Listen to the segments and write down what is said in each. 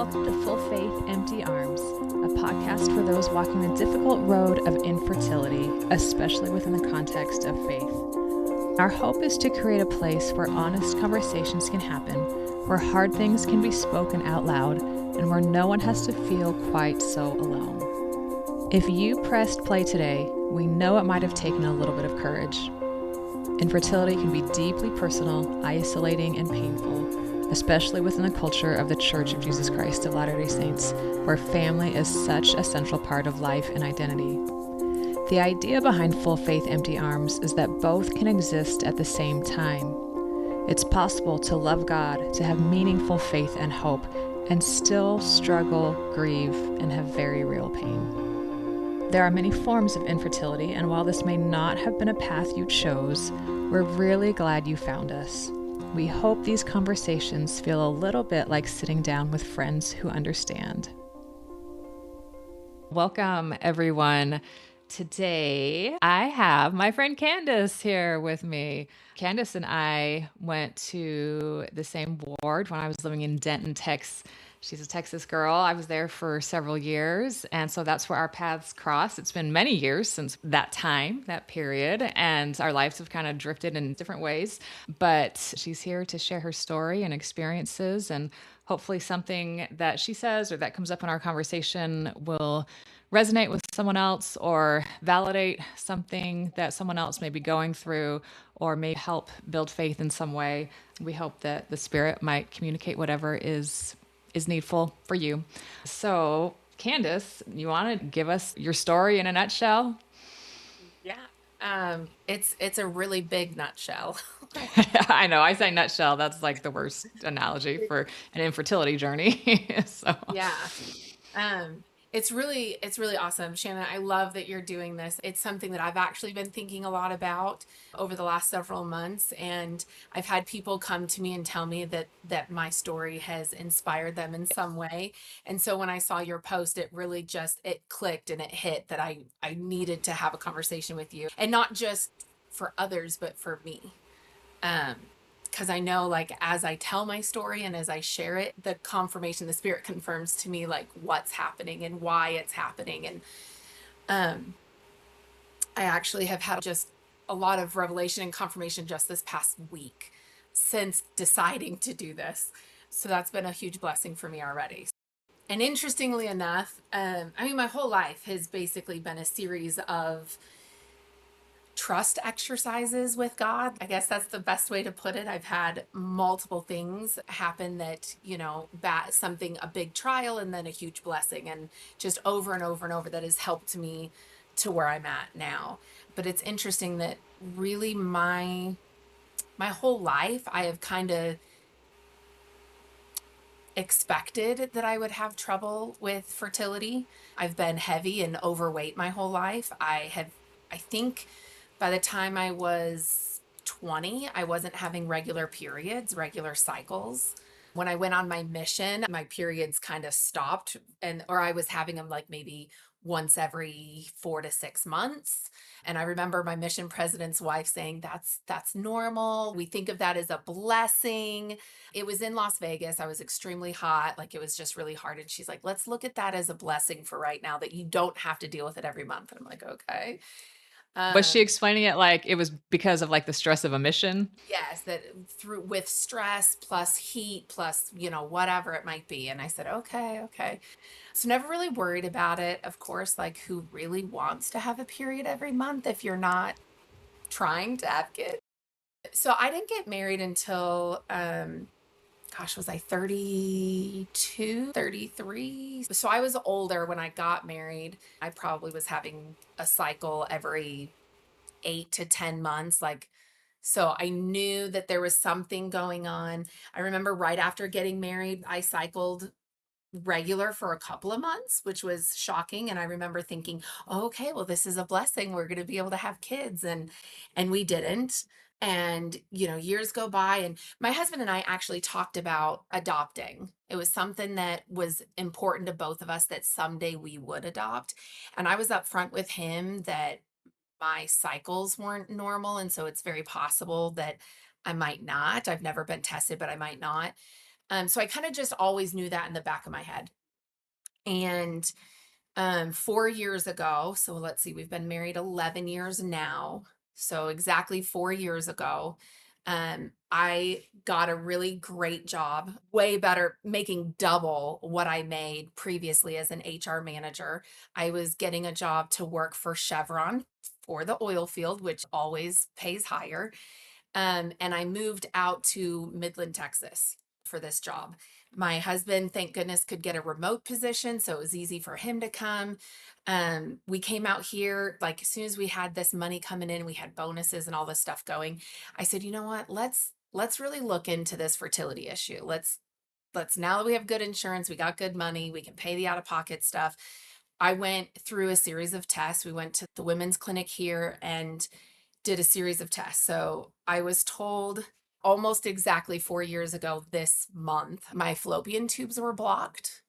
Welcome to Full Faith, Empty Arms, a podcast for those walking the difficult road of infertility, especially within the context of faith. Our hope is to create a place where honest conversations can happen, where hard things can be spoken out loud, and where no one has to feel quite so alone. If you pressed play today, we know it might have taken a little bit of courage. Infertility can be deeply personal, isolating, and painful, especially within the culture of the Church of Jesus Christ of Latter-day Saints, where family is such a central part of life and identity. The idea behind Full Faith, Empty Arms is that both can exist at the same time. It's possible to love God, to have meaningful faith and hope, and still struggle, grieve, and have very real pain. There are many forms of infertility, and while this may not have been a path you chose, we're really glad you found us. We hope these conversations feel a little bit like sitting down with friends who understand. Welcome, everyone. Today, I have my friend Candace here with me. Candace and I went to the same ward when I was living in Denton, Texas. She's a Texas girl. I was there for several years, and so that's where our paths crossed. It's been many years since that period, and our lives have kind of drifted in different ways. But she's here to share her story and experiences, and hopefully something that she says or that comes up in our conversation will resonate with someone else or validate something that someone else may be going through or may help build faith in some way. We hope that the Spirit might communicate whatever is needful for you. So, Candace, you want to give us your story in a nutshell? Yeah. It's a really big nutshell. I know, I say nutshell. That's like the worst analogy for an infertility journey. So, Yeah. Um, it's really awesome. Shannon, I love that you're doing this. It's something that I've actually been thinking a lot about over the last several months, and I've had people come to me and tell me that my story has inspired them in some way. And so when I saw your post, it really just it clicked and it hit that I needed to have a conversation with you, and not just for others, but for me. Um, because I know, like, as I tell my story and as I share it, the confirmation, the Spirit confirms to me like what's happening and why it's happening. And um I actually have had just a lot of revelation and confirmation just this past week since deciding to do this. So that's been a huge blessing for me already. And interestingly enough, I mean, my whole life has basically been a series of trust exercises with God. I guess that's the best way to put it. I've had multiple things happen that, something, a big trial and then a huge blessing, and just over and over and over that has helped me to where I'm at now. But it's interesting that really my whole life I have kind of expected that I would have trouble with fertility. I've been heavy and overweight my whole life. I think by the time I was 20, I wasn't having regular periods, regular cycles. When I went on my mission, my periods kind of stopped, or I was having them like maybe once every 4 to 6 months. And I remember my mission president's wife saying, that's normal. We think of that as a blessing. It was in Las Vegas. I was extremely hot. Like, it was just really hard. And she's like, let's look at that as a blessing for right now, that you don't have to deal with it every month. And I'm like, okay. was she Um, explaining it like it was because of like the stress of a mission? yes, that through with stress plus heat plus, whatever it might be. And I said, okay, okay. So never really worried about it. Of course, like, who really wants to have a period every month if you're not trying to have kids? So I didn't get married until gosh, was I 32, 33? So I was older when I got married. I probably was having a cycle every 8 to 10 months. Like, so I knew that there was something going on. I remember right after getting married, I cycled regular for a couple of months, which was shocking. And I remember thinking, oh, okay, well, this is a blessing. We're going to be able to have kids. And we didn't. And, years go by, and my husband and I actually talked about adopting. It was something that was important to both of us, that someday we would adopt. And I was upfront with him that my cycles weren't normal. And so it's very possible that I might not. I've never been tested, but I might not. So I kind of just always knew that in the back of my head. And 4 years ago, so let's see, we've been married 11 years now. So exactly 4 years ago, I got a really great job, way better, making double what I made previously as an HR manager. I was getting a job to work for Chevron for the oil field, which always pays higher. And I moved out to Midland, Texas for this job. My husband, thank goodness, could get a remote position, so it was easy for him to come. We came out here like as soon as we had this money coming in, we had bonuses and all this stuff going. I said, you know what? Let's really look into this fertility issue. Let's now that we have good insurance, we got good money, we can pay the out-of-pocket stuff. I went through a series of tests. We went to the women's clinic here and did a series of tests. So I was told almost exactly 4 years ago this month, my fallopian tubes were blocked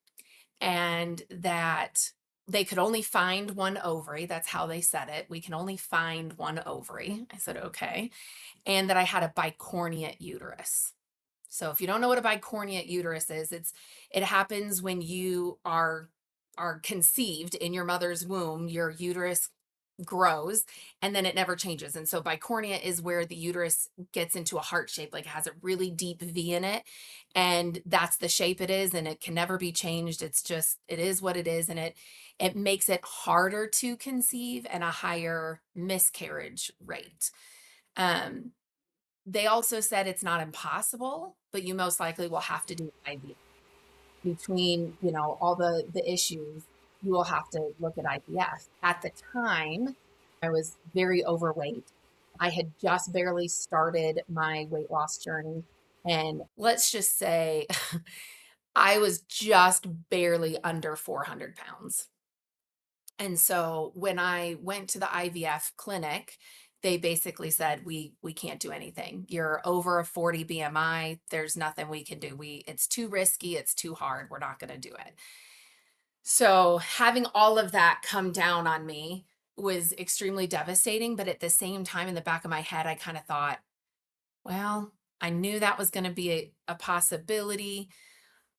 and that they could only find one ovary. That's how they said it. We can only find one ovary. I said, okay. And that I had a bicornuate uterus. So if you don't know what a bicornuate uterus is, it happens when you are conceived in your mother's womb, your uterus grows and then it never changes. And so bicornea is where the uterus gets into a heart shape, like it has a really deep V in it. And that's the shape it is, and it can never be changed. It's just, it is what it is. And it makes it harder to conceive and a higher miscarriage rate. Um, they also said it's not impossible, but you most likely will have to do IVF between, all the issues. You will have to look at IVF. At the time, I was very overweight. I had just barely started my weight loss journey. And let's just say I was just barely under 400 pounds. And so when I went to the IVF clinic, they basically said, we can't do anything. You're over a 40 BMI. There's nothing we can do. It's too risky. It's too hard. We're not going to do it. So having all of that come down on me was extremely devastating. But at the same time, in the back of my head, I kind of thought, well, I knew that was going to be a possibility.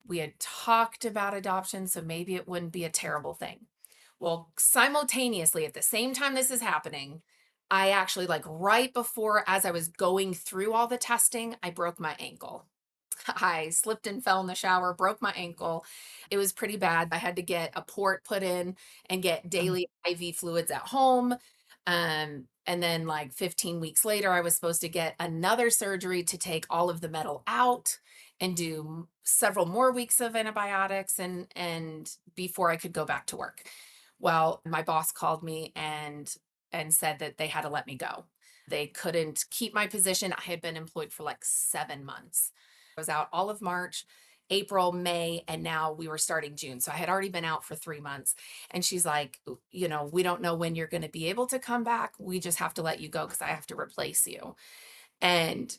We had talked about adoption, so maybe it wouldn't be a terrible thing. Well, simultaneously, at the same time this is happening, I actually, like right before, as I was going through all the testing, I broke my ankle. I slipped and fell in the shower, broke my ankle. It was pretty bad. I had to get a port put in and get daily IV fluids at home. And then like 15 weeks later, I was supposed to get another surgery to take all of the metal out and do several more weeks of antibiotics and before I could go back to work. Well, my boss called me and said that they had to let me go. They couldn't keep my position. I had been employed for like 7 months. I was out all of March, April, May, and now we were starting June. So I had already been out for 3 months. And she's like, we don't know when you're going to be able to come back. We just have to let you go because I have to replace you. And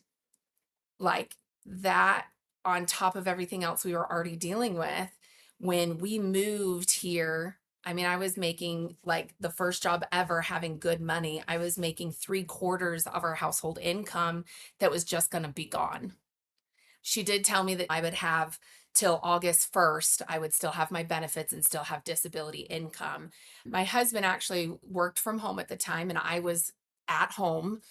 like that, on top of everything else we were already dealing with, when we moved here, I mean, I was making like the first job ever having good money. I was making 3/4 of our household income that was just going to be gone. She did tell me that I would have till August 1st, I would still have my benefits and still have disability income. My husband actually worked from home at the time, and I was at home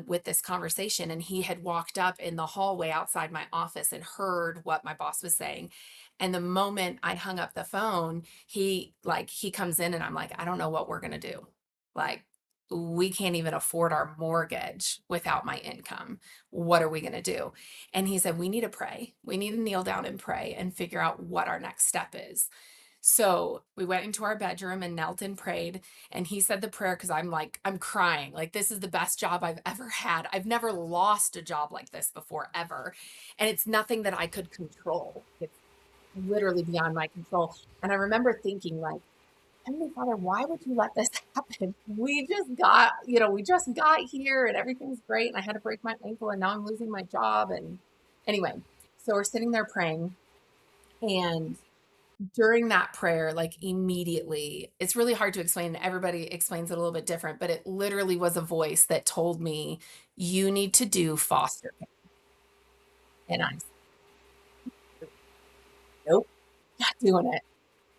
with this conversation. And he had walked up in the hallway outside my office and heard what my boss was saying. And the moment I hung up the phone, he comes in and I'm like, I don't know what we're going to do. Like, we can't even afford our mortgage without my income. What are we going to do? And he said, we need to pray. We need to kneel down and pray and figure out what our next step is. So we went into our bedroom and knelt and prayed. And he said the prayer because I'm crying. Like, this is the best job I've ever had. I've never lost a job like this before, ever. And it's nothing that I could control. It's literally beyond my control. And I remember thinking, like, Heavenly Father, why would you let this happen? We just got here and everything's great. And I had to break my ankle and now I'm losing my job. And anyway, so we're sitting there praying. And during that prayer, like immediately, it's really hard to explain. Everybody explains it a little bit different, but it literally was a voice that told me, you need to do foster care. And I nope, not doing it.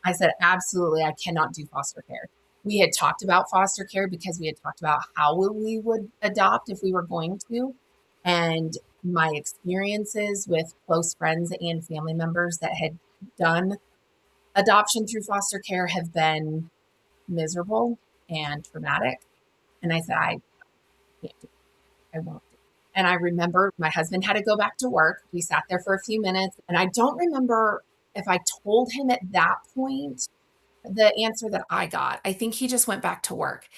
I said, absolutely, I cannot do foster care. We had talked about foster care because we had talked about how we would adopt if we were going to. And my experiences with close friends and family members that had done adoption through foster care have been miserable and traumatic. And I said, I can't do it. I won't do it. And I remember my husband had to go back to work. We sat there for a few minutes, and I don't remember if I told him at that point the answer that I got. I think he just went back to work.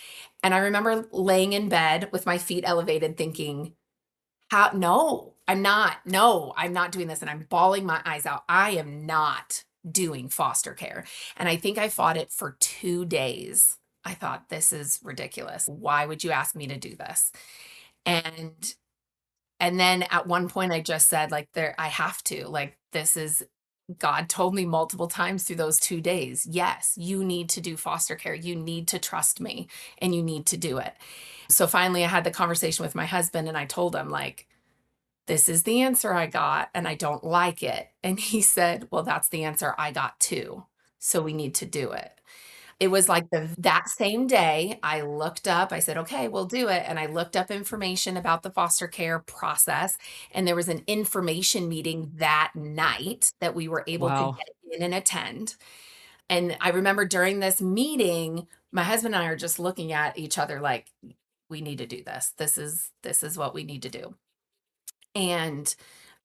And I remember laying in bed with my feet elevated thinking, how, no, I'm not. No, I'm not doing this. And I'm bawling my eyes out. I am not doing foster care. And I think I fought it for 2 days. I thought, this is ridiculous. Why would you ask me to do this? And and then at one point I just said, like, there, I have to, like, this is, God told me multiple times through those 2 days, yes, you need to do foster care. You need to trust me and you need to do it. So finally I had the conversation with my husband and I told him, like, this is the answer I got and I don't like it. And he said, well, that's the answer I got too. So we need to do it. It was like that same day, I looked up, I said, okay, we'll do it. And I looked up information about the foster care process. And there was an information meeting that night that we were able to Wow. get in and attend. And I remember during this meeting, my husband and I are just looking at each other like, we need to do this. This is what we need to do. And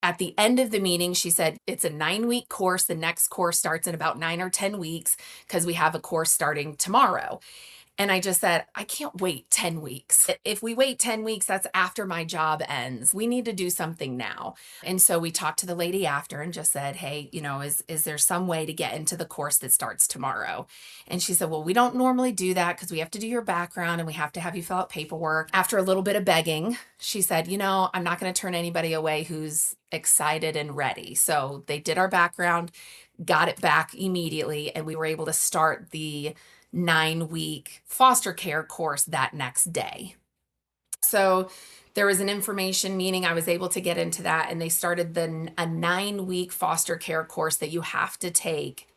at the end of the meeting, she said, it's a 9-week course. The next course starts in about 9 or 10 weeks because we have a course starting tomorrow. And I just said, I can't wait 10 weeks. If we wait 10 weeks, that's after my job ends. We need to do something now. And so we talked to the lady after and just said, hey, is there some way to get into the course that starts tomorrow? And she said, well, we don't normally do that because we have to do your background and we have to have you fill out paperwork. After a little bit of begging, she said, I'm not going to turn anybody away who's excited and ready. So they did our background, got it back immediately, and we were able to start the 9-week foster care course that next day. So there was an information meeting. I was able to get into that, and they started a 9-week foster care course that you have to take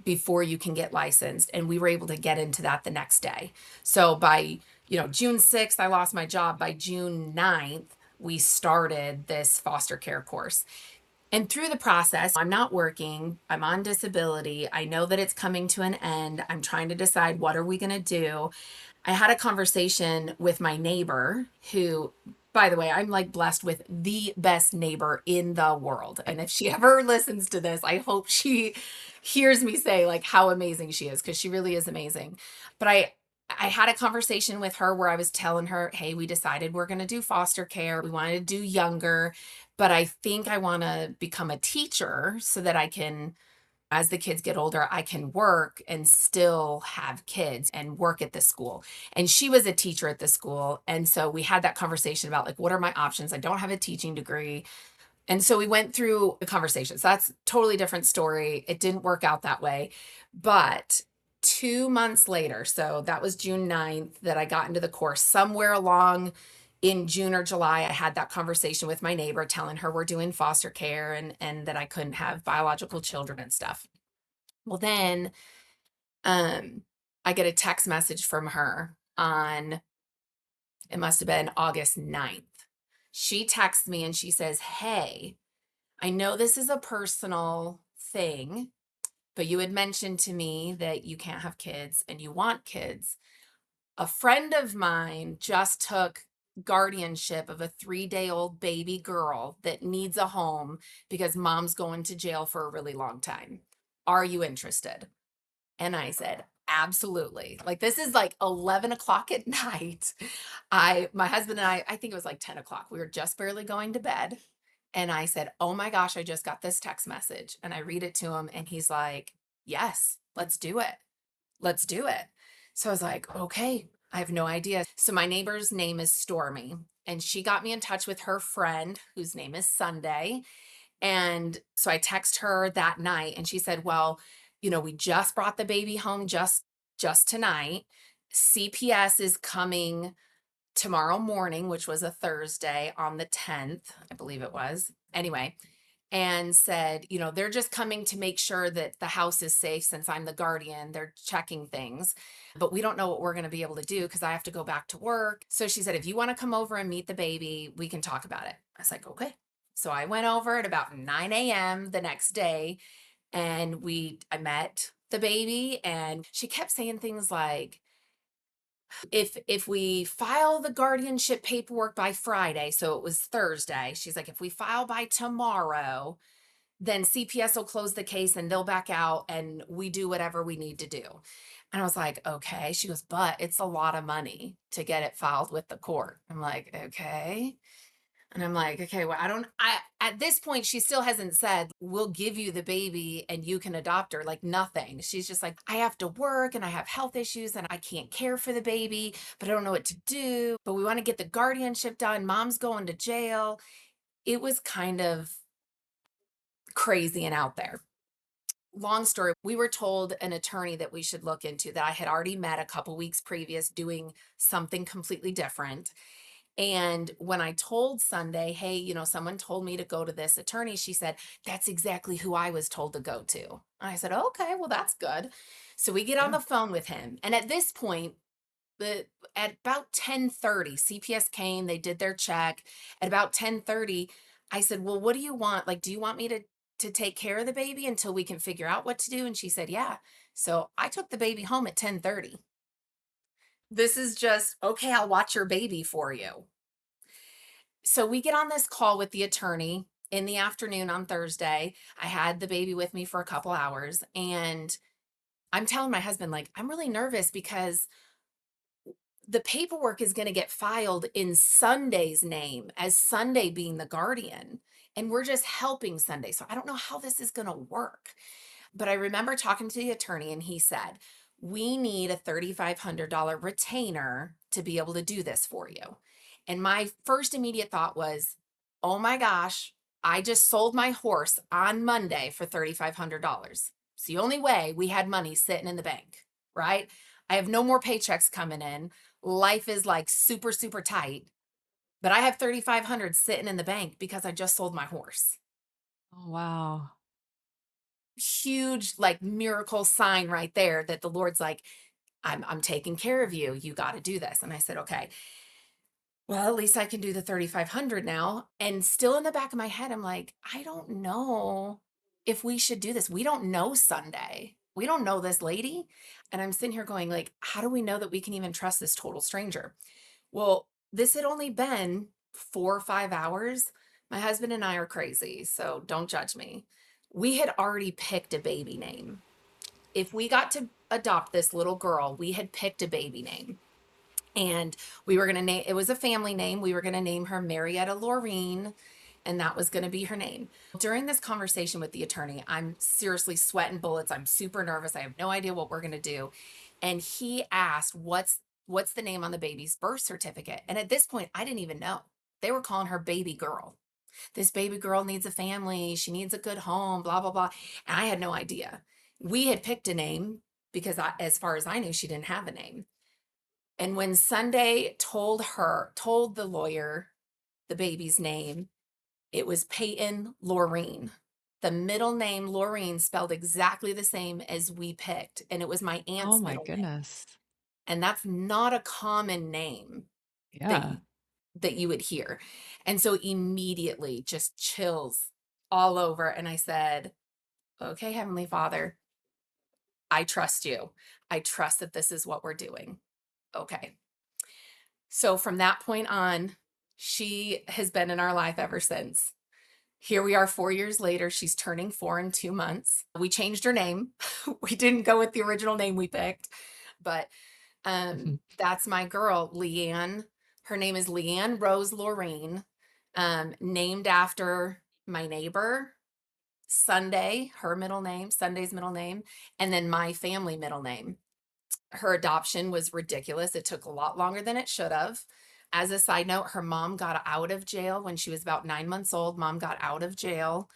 before you can get licensed. And we were able to get into that the next day. So by, June 6th, I lost my job. By June 9th, we started this foster care course. And through the process, I'm not working, I'm on disability. I know that it's coming to an end. I'm trying to decide, what are we going to do? I had a conversation with my neighbor who, by the way, I'm like blessed with the best neighbor in the world. And if she ever listens to this, I hope she hears me say like how amazing she is, because she really is amazing. But I had a conversation with her where I was telling her, hey, we decided we're going to do foster care. We wanted to do younger, but I think I want to become a teacher so that I can, as the kids get older, I can work and still have kids and work at the school. And she was a teacher at the school. And so we had that conversation about, like, what are my options? I don't have a teaching degree. And so we went through the conversation. So that's a totally different story. It didn't work out that way. But 2 months later, so that was June 9th that I got into the course. Somewhere along in June or July, I had that conversation with my neighbor, telling her we're doing foster care and that I couldn't have biological children and stuff. Well, then I get a text message from her on, it must have been August 9th. She texts me and she says, hey, I know this is a personal thing, but you had mentioned to me that you can't have kids and you want kids. A friend of mine just took guardianship of a 3-day-old baby girl that needs a home because mom's going to jail for a really long time. Are you interested? And I said, absolutely. Like, this is like 11 o'clock at night. My husband and I think it was like 10 o'clock. We were just barely going to bed. And I said, oh my gosh, I just got this text message. And I read it to him and he's like, yes, let's do it. Let's do it. So I was like, okay, I have no idea. So my neighbor's name is Stormy, and she got me in touch with her friend whose name is Sunday. And so I text her that night and she said, well, we just brought the baby home just tonight. CPS is coming tomorrow morning, which was a Thursday on the 10th, I believe it was. Anyway, and said, they're just coming to make sure that the house is safe since I'm the guardian. They're checking things, but we don't know what we're going to be able to do because I have to go back to work. So she said, if you want to come over and meet the baby, we can talk about it. I was like, okay. So I went over at about 9 a.m. the next day, and I met the baby, and she kept saying things like, if we file the guardianship paperwork by Friday, so it was Thursday, she's like, if we file by tomorrow, then CPS will close the case and they'll back out and we do whatever we need to do. And I was like, okay. She goes, but it's a lot of money to get it filed with the court. I'm like, okay. And I'm like, okay, well, at this point, she still hasn't said, we'll give you the baby and you can adopt her. Like, nothing. She's just like, I have to work and I have health issues and I can't care for the baby, but I don't know what to do. But we want to get the guardianship done. Mom's going to jail. It was kind of crazy and out there. Long story, we were told an attorney that we should look into that I had already met a couple weeks previous doing something completely different. And when I told Sunday, hey, someone told me to go to this attorney, she said, that's exactly who I was told to go to. And I said, okay, well, that's good. So we get on Yeah. the phone with him. And at this point, at about 10:30, CPS came, they did their check. At about 10:30, I said, well, what do you want? Like, do you want me to take care of the baby until we can figure out what to do? And she said, yeah. So I took the baby home at 10:30. This is just, okay, I'll watch your baby for you. So we get on this call with the attorney in the afternoon on Thursday. I had the baby with me for a couple hours, and I'm telling my husband, like, I'm really nervous because the paperwork is going to get filed in Sunday's name as Sunday being the guardian. And we're just helping Sunday. So I don't know how this is going to work. But I remember talking to the attorney, and he said, we need a $3,500 retainer to be able to do this for you. And my first immediate thought was, oh my gosh, I just sold my horse on Monday for $3,500. It's the only way we had money sitting in the bank, right? I have no more paychecks coming in. Life is like super, super tight, but I have 3,500 sitting in the bank because I just sold my horse. Oh, wow. Huge, like, miracle sign right there that the Lord's like, I'm taking care of you. You got to do this. And I said, okay, well, at least I can do the 3,500 now. And still in the back of my head, I'm like, I don't know if we should do this. We don't know Sunday. We don't know this lady. And I'm sitting here going, like, how do we know that we can even trust this total stranger? Well, this had only been 4 or 5 hours. My husband and I are crazy, so don't judge me. We had already picked a baby name. If we got to adopt this little girl, we had picked a baby name. And we were going to name, it was a family name. We were going to name her Marietta Laureen, and that was going to be her name. During this conversation with the attorney, I'm seriously sweating bullets. I'm super nervous. I have no idea what we're going to do. And he asked, what's the name on the baby's birth certificate? And at this point, I didn't even know. They were calling her baby girl. This baby girl needs a family. She needs a good home, blah, blah, blah. And I had no idea. We had picked a name because as far as I knew, she didn't have a name. And when Sunday told the lawyer the baby's name, it was Peyton Laureen. The middle name Laureen spelled exactly the same as we picked. And it was my Oh aunt's my middle name. goodness. And that's not a common name that Yeah. that you would hear. And so immediately just chills all over. And I said, okay, Heavenly Father, I trust you. I trust that this is what we're doing. Okay. So from that point on, she has been in our life ever since. Here we are 4 years later. She's turning 4 in 2 months. We changed her name. We didn't go with the original name we picked, but that's my girl, Leanne. Her name is Leanne Rose Lorraine, named after my neighbor, Sunday, her middle name, Sunday's middle name, and then my family middle name. Her adoption was ridiculous. It took a lot longer than it should have. As a side note, her mom got out of jail when she was about 9 months old. Mom got out of jail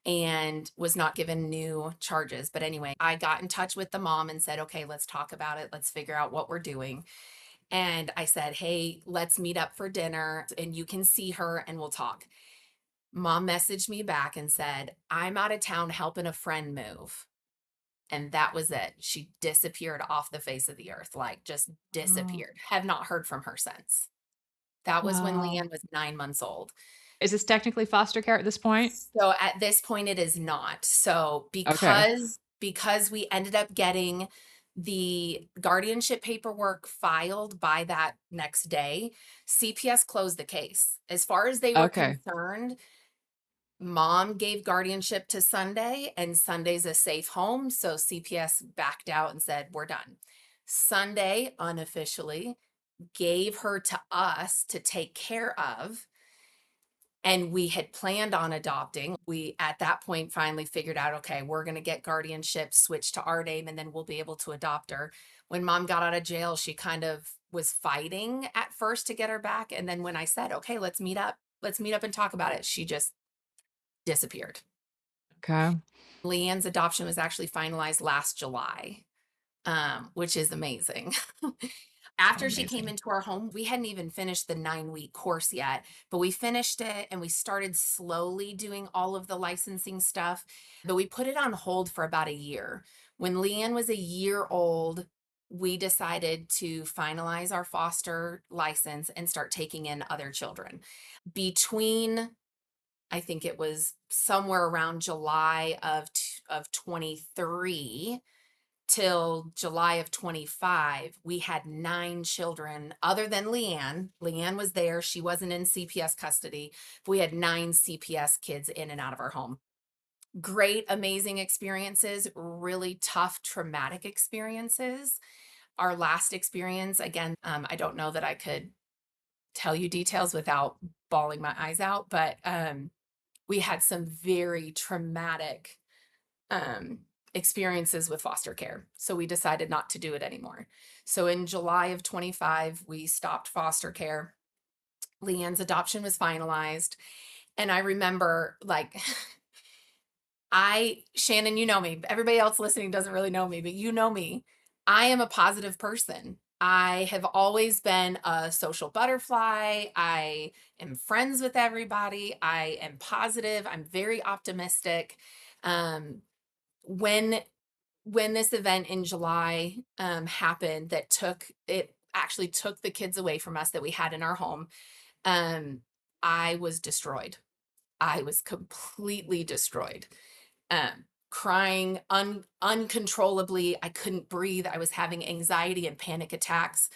and was not given new charges. But anyway, I got in touch with the mom and said, okay, let's talk about it. Let's figure out what we're doing. And I said, hey, let's meet up for dinner and you can see her and we'll talk. Mom messaged me back and said, I'm out of town helping a friend move. And that was it. She disappeared off the face of the earth, like just Oh, disappeared. Have not heard from her since. That was when wow. Leanne was 9 months old. Is this technically foster care at this point? So at this point, it is not. So Okay. because we ended up getting the guardianship paperwork filed by that next day, CPS closed the case. As far as they were Okay. concerned, Mom gave guardianship to Sunday, and Sunday's a safe home. So CPS backed out and said, we're done. Sunday, unofficially, gave her to us to take care of. And we had planned on adopting. We, at that point, finally figured out, okay, we're going to get guardianship switched to our name, and then we'll be able to adopt her. When Mom got out of jail, she kind of was fighting at first to get her back. And then when I said, okay, let's meet up and talk about it, she just disappeared. Okay. Leanne's adoption was actually finalized last July, which is amazing. After she came Amazing. into our home, we hadn't even finished the 9-week course yet, but we finished it and we started slowly doing all of the licensing stuff. But we put it on hold for about a year. When Leanne was a year old, we decided to finalize our foster license and start taking in other children. Between, I think it was somewhere around July of 23 till July of 25, we had 9 children other than Leanne. Leanne was there. She wasn't in CPS custody. We had 9 CPS kids in and out of our home. Great, amazing experiences, really tough, traumatic experiences. Our last experience, again, I don't know that I could tell you details without bawling my eyes out, but we had some very traumatic um, experiences with foster care. So we decided not to do it anymore. So in July of 25, we stopped foster care. Leanne's adoption was finalized. And I remember, like, Shannon, you know me. Everybody else listening doesn't really know me, but you know me. I am a positive person. I have always been a social butterfly. I am friends with everybody. I am positive. I'm very optimistic. Um, when this event in July happened, that actually took the kids away from us that we had in our home, um, I was destroyed. I was completely destroyed. Crying uncontrollably. I couldn't breathe. I was having anxiety and panic attacks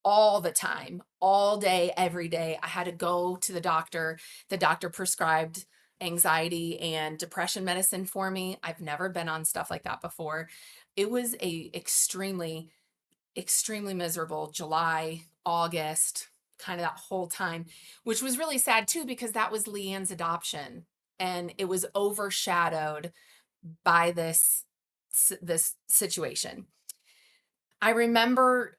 all the time, all day, every day. I had to go to the doctor. The doctor prescribed anxiety and depression medicine for me. I've never been on stuff like that before. It was a extremely, extremely miserable July, August, kind of that whole time, which was really sad too, because that was Leanne's adoption. And it was overshadowed by this situation. I remember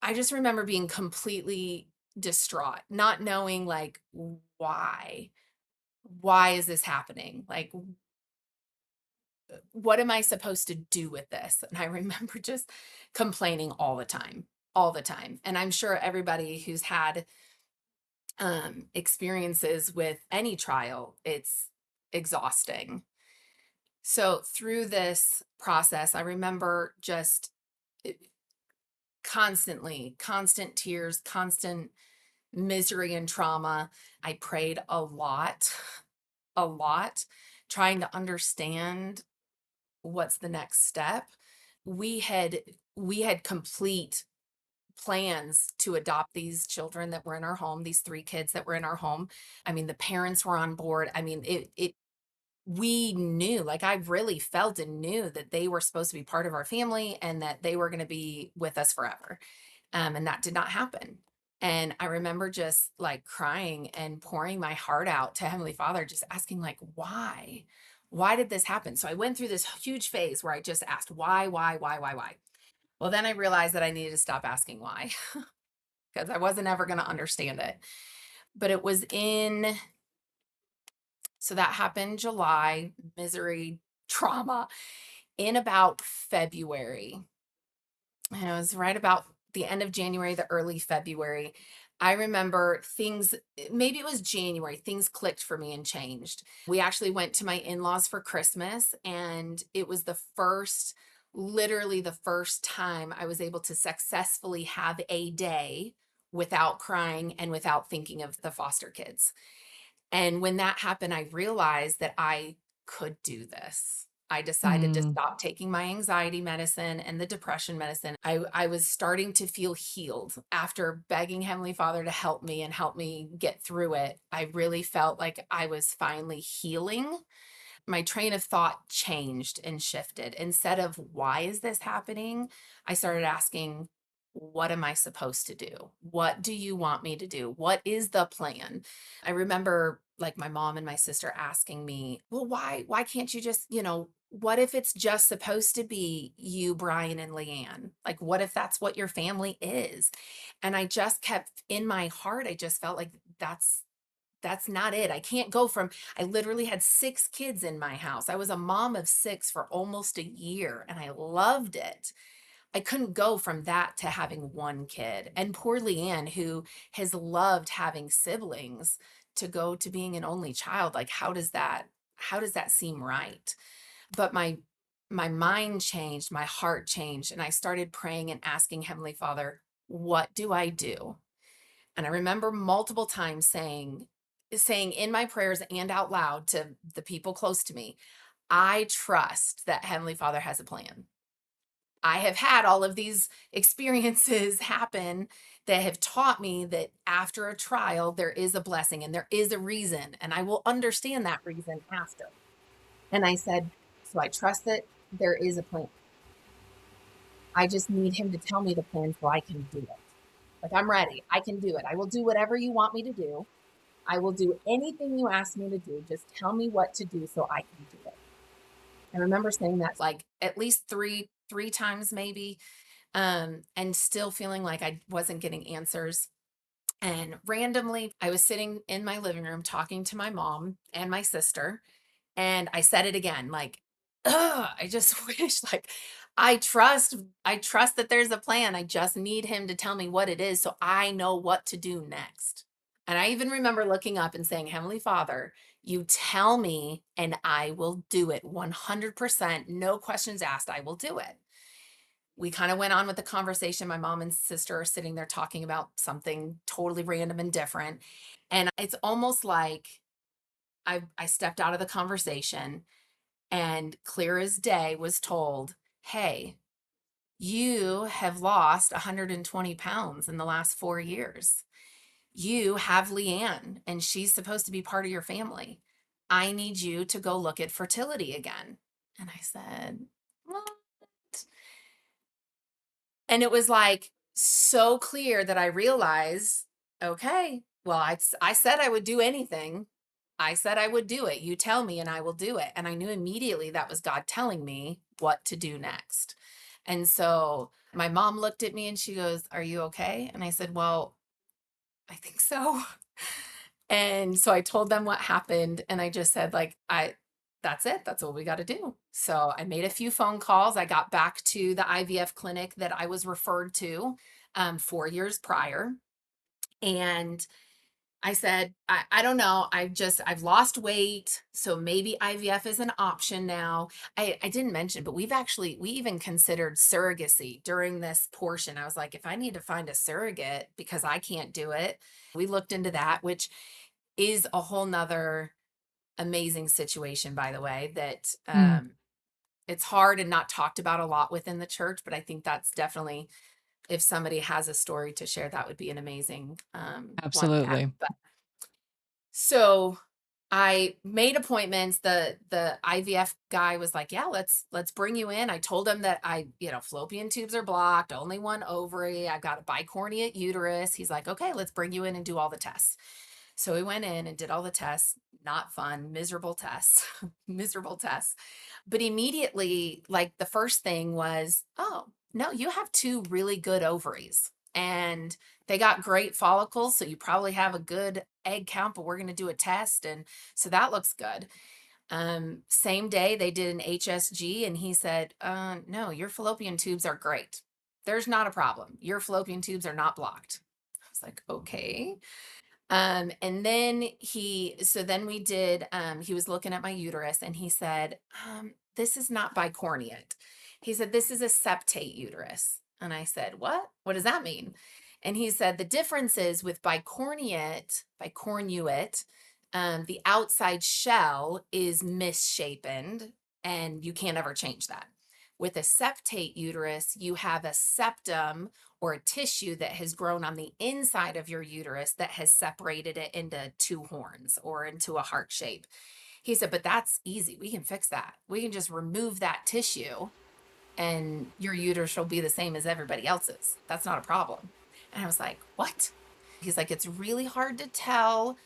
I just remember being completely distraught, not knowing, like, why? Why is this happening? Like, what am I supposed to do with this? And I remember just complaining all the time, all the time. And I'm sure everybody who's had experiences with any trial, it's exhausting. So through this process, I remember just constant tears, constant misery and trauma. I prayed a lot, trying to understand what's the next step. We had complete plans to adopt these children that were in our home, these 3 kids that were in our home. I mean, the parents were on board. I mean, it we knew, like, I really felt and knew that they were supposed to be part of our family and that they were going to be with us forever. And that did not happen. And I remember just like crying and pouring my heart out to Heavenly Father, just asking, like, why? Why did this happen? So I went through this huge phase where I just asked, why? Well, then I realized that I needed to stop asking why because I wasn't ever going to understand it. But it was so that happened July, misery, trauma. In about February, and it was right about the end of January, the early February, I remember things, maybe it was January, things clicked for me and changed. We actually went to my in-laws for Christmas, and it was literally the first time I was able to successfully have a day without crying and without thinking of the foster kids. And when that happened, I realized that I could do this. I decided to Mm. stop taking my anxiety medicine and the depression medicine. I was starting to feel healed after begging Heavenly Father to help me and help me get through it. I really felt like I was finally healing. My train of thought changed and shifted. Instead of why is this happening, I started asking, what am I supposed to do? What do you want me to do? What is the plan? I remember like my mom and my sister asking me, well, why can't you just, what if it's just supposed to be you, Brian, and Leanne? Like, what if that's what your family is? And I just kept in my heart, I just felt like that's not it. I can't go from, I literally had 6 kids in my house. I was a mom of 6 for almost a year and I loved it. I couldn't go from that to having 1 kid. And poor Leanne, who has loved having siblings, to go to being an only child. Like, how does that seem right? But my mind changed, my heart changed, and I started praying and asking Heavenly Father, what do I do? And I remember multiple times saying in my prayers and out loud to the people close to me, I trust that Heavenly Father has a plan. I have had all of these experiences happen that have taught me that after a trial, there is a blessing and there is a reason, and I will understand that reason after. And I said, so I trust that there is a plan. I just need him to tell me the plan so I can do it. Like, I'm ready. I can do it. I will do whatever you want me to do. I will do anything you ask me to do. Just tell me what to do so I can do it. I remember saying that like at least three times maybe, and still feeling like I wasn't getting answers. And randomly, I was sitting in my living room talking to my mom and my sister, and I said it again, like, ugh, I just wish, like, I trust that there's a plan. I just need him to tell me what it is so I know what to do next. And I even remember looking up and saying, Heavenly Father, you tell me and I will do it 100%. No questions asked. I will do it. We kind of went on with the conversation. My mom and sister are sitting there talking about something totally random and different. And it's almost like I stepped out of the conversation and clear as day was told, hey, you have lost 120 pounds in the last 4 years. You have Leanne, and she's supposed to be part of your family. I need you to go look at fertility again. And I said, what? And it was like so clear that I realized, okay, well, I said I would do anything. I said I would do it. You tell me and I will do it. And I knew immediately that was God telling me what to do next. And so my mom looked at me and she goes, are you okay? And I said, well, I think so. And so I told them what happened and I just said like that's it. That's what we got to do. So I made a few phone calls. I got back to the IVF clinic that I was referred to 4 years prior. And I said, I don't know. I've lost weight. So maybe IVF is an option now. I didn't mention, but we even considered surrogacy during this portion. I was like, if I need to find a surrogate because I can't do it, we looked into that, which is a whole nother amazing situation, by the way, that Mm. it's hard and not talked about a lot within the church, but I think that's definitely, if somebody has a story to share, that would be an amazing one to have. Absolutely. But so I made appointments. The IVF guy was like, "Yeah, let's bring you in." I told him that fallopian tubes are blocked, only one ovary. I've got a bicornuate uterus. He's like, "Okay, let's bring you in and do all the tests." So we went in and did all the tests. Not fun, miserable tests, miserable tests. But immediately, like the first thing was, "Oh, no, you have 2 really good ovaries." And they got great follicles, so you probably have a good egg count, but we're going to do a test. And so that looks good. Same day they did an HSG and he said, no, your fallopian tubes are great. There's not a problem. Your fallopian tubes are not blocked. was like, okay. And then he was looking at my uterus and he said, this is not bicornuate. He said, this is a septate uterus. And I said, what does that mean? And he said, the difference is with bicornuate, the outside shell is misshapen and you can't ever change that. With a septate uterus, you have a septum or a tissue that has grown on the inside of your uterus that has separated it into two horns or into a heart shape. He said, but that's easy. We can fix that. We can just remove that tissue and your uterus will be the same as everybody else's. That's not a problem. And I was like, what? He's like, it's really hard to tell.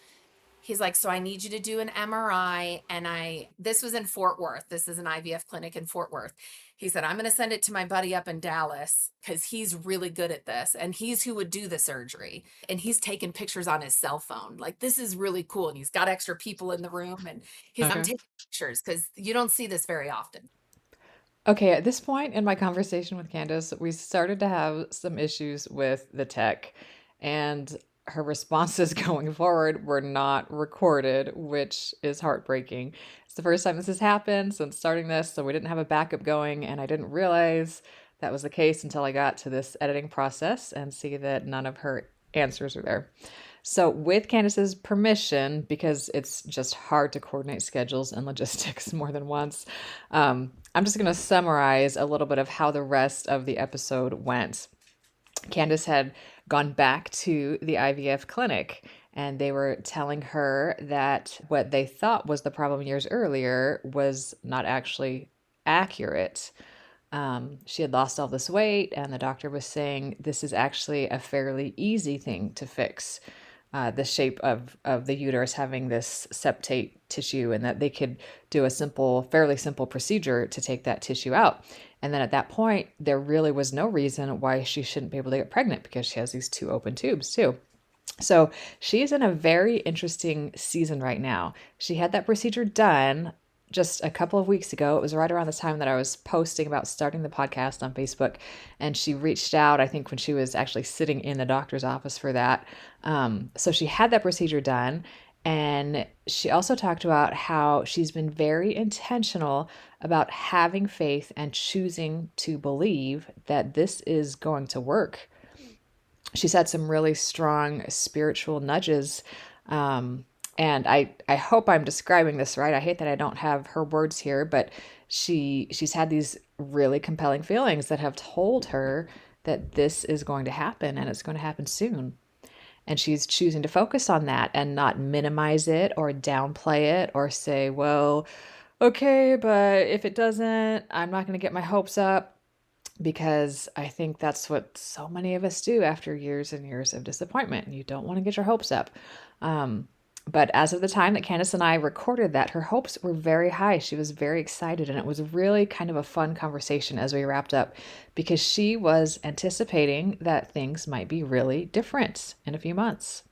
He's like, so I need you to do an MRI. And this was in Fort Worth. This is an IVF clinic in Fort Worth. He said, I'm going to send it to my buddy up in Dallas because he's really good at this. And he's who would do the surgery. And he's taking pictures on his cell phone. Like, this is really cool. And he's got extra people in the room. And I'm taking pictures because you don't see this very often. Okay, at this point in my conversation with Candace, we started to have some issues with the tech, and her responses going forward were not recorded, which is heartbreaking. It's the first time this has happened since starting this, so we didn't have a backup going, and I didn't realize that was the case until I got to this editing process and see that none of her answers are there. So, with Candace's permission, because it's just hard to coordinate schedules and logistics more than once, I'm just going to summarize a little bit of how the rest of the episode went. Candace had gone back to the IVF clinic and they were telling her that what they thought was the problem years earlier was not actually accurate. She had lost all this weight, and the doctor was saying this is actually a fairly easy thing to fix. The shape of the uterus having this septate tissue, and that they could do a fairly simple procedure to take that tissue out. And then at that point, there really was no reason why she shouldn't be able to get pregnant because she has these two open tubes too. So she's in a very interesting season right now. She had that procedure done just a couple of weeks ago. It was right around the time that I was posting about starting the podcast on Facebook. And she reached out, I think, when she was actually sitting in the doctor's office for that. So she had that procedure done. And she also talked about how she's been very intentional about having faith and choosing to believe that this is going to work. She's had some really strong spiritual nudges. And I hope I'm describing this right. I hate that I don't have her words here, but she's had these really compelling feelings that have told her that this is going to happen and it's going to happen soon. And she's choosing to focus on that and not minimize it or downplay it or say, well, okay, but if it doesn't, I'm not going to get my hopes up, because I think that's what so many of us do after years and years of disappointment. You don't want to get your hopes up. But as of the time that Candace and I recorded that, her hopes were very high. She was very excited, and it was really kind of a fun conversation as we wrapped up because she was anticipating that things might be really different in a few months.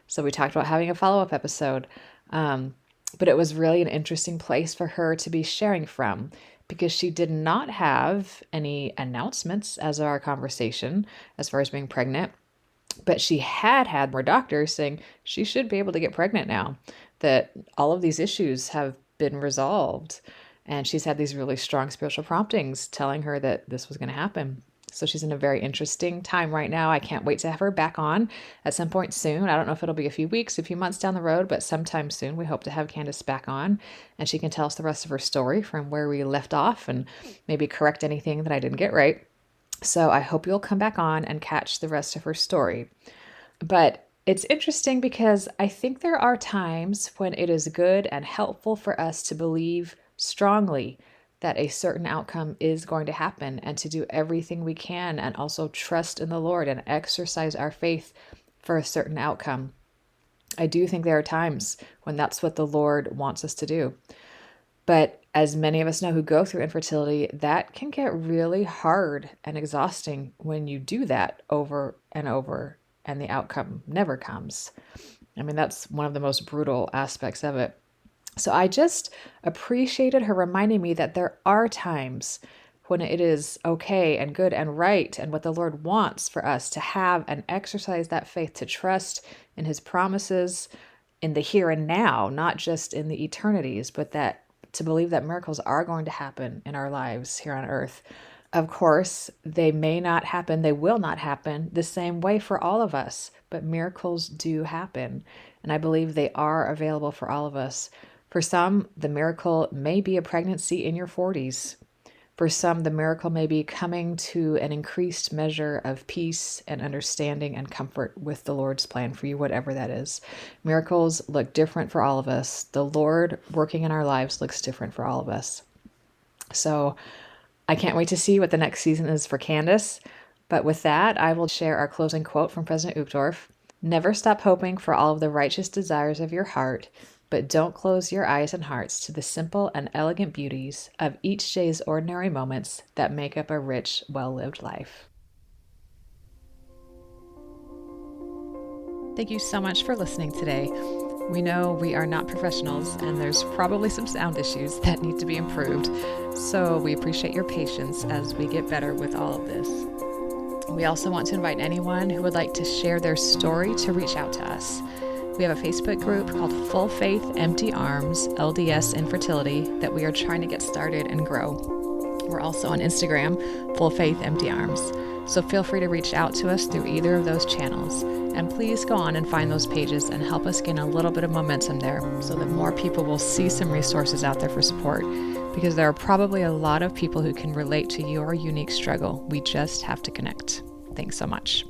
So we talked about having a follow-up episode, but it was really an interesting place for her to be sharing from because she did not have any announcements as of our conversation as far as being pregnant. But she had more doctors saying she should be able to get pregnant now, that all of these issues have been resolved. And she's had these really strong spiritual promptings telling her that this was going to happen. So she's in a very interesting time right now. I can't wait to have her back on at some point soon. I don't know if it'll be a few weeks, a few months down the road, but sometime soon we hope to have Candace back on and she can tell us the rest of her story from where we left off and maybe correct anything that I didn't get right. So I hope you'll come back on and catch the rest of her story. But it's interesting because I think there are times when it is good and helpful for us to believe strongly that a certain outcome is going to happen and to do everything we can and also trust in the Lord and exercise our faith for a certain outcome. I do think there are times when that's what the Lord wants us to do. But as many of us know who go through infertility, that can get really hard and exhausting when you do that over and over and the outcome never comes. I mean, that's one of the most brutal aspects of it. So I just appreciated her reminding me that there are times when it is okay and good and right and what the Lord wants for us to have and exercise that faith, to trust in his promises in the here and now, not just in the eternities, but that to believe that miracles are going to happen in our lives here on earth. Of course, they may not happen, they will not happen the same way for all of us, but miracles do happen. And I believe they are available for all of us. For some, the miracle may be a pregnancy in your 40s. For some, the miracle may be coming to an increased measure of peace and understanding and comfort with the Lord's plan for you, whatever that is. Miracles look different for all of us. The Lord working in our lives looks different for all of us. So I can't wait to see what the next season is for Candace. But with that, I will share our closing quote from President Uchtdorf. Never stop hoping for all of the righteous desires of your heart, but don't close your eyes and hearts to the simple and elegant beauties of each day's ordinary moments that make up a rich, well-lived life. Thank you so much for listening today. We know we are not professionals and there's probably some sound issues that need to be improved, so we appreciate your patience as we get better with all of this. We also want to invite anyone who would like to share their story to reach out to us. We have a Facebook group called Full Faith Empty Arms, LDS Infertility, that we are trying to get started and grow. We're also on Instagram, Full Faith Empty Arms. So feel free to reach out to us through either of those channels. And please go on and find those pages and help us gain a little bit of momentum there so that more people will see some resources out there for support. Because there are probably a lot of people who can relate to your unique struggle. We just have to connect. Thanks so much.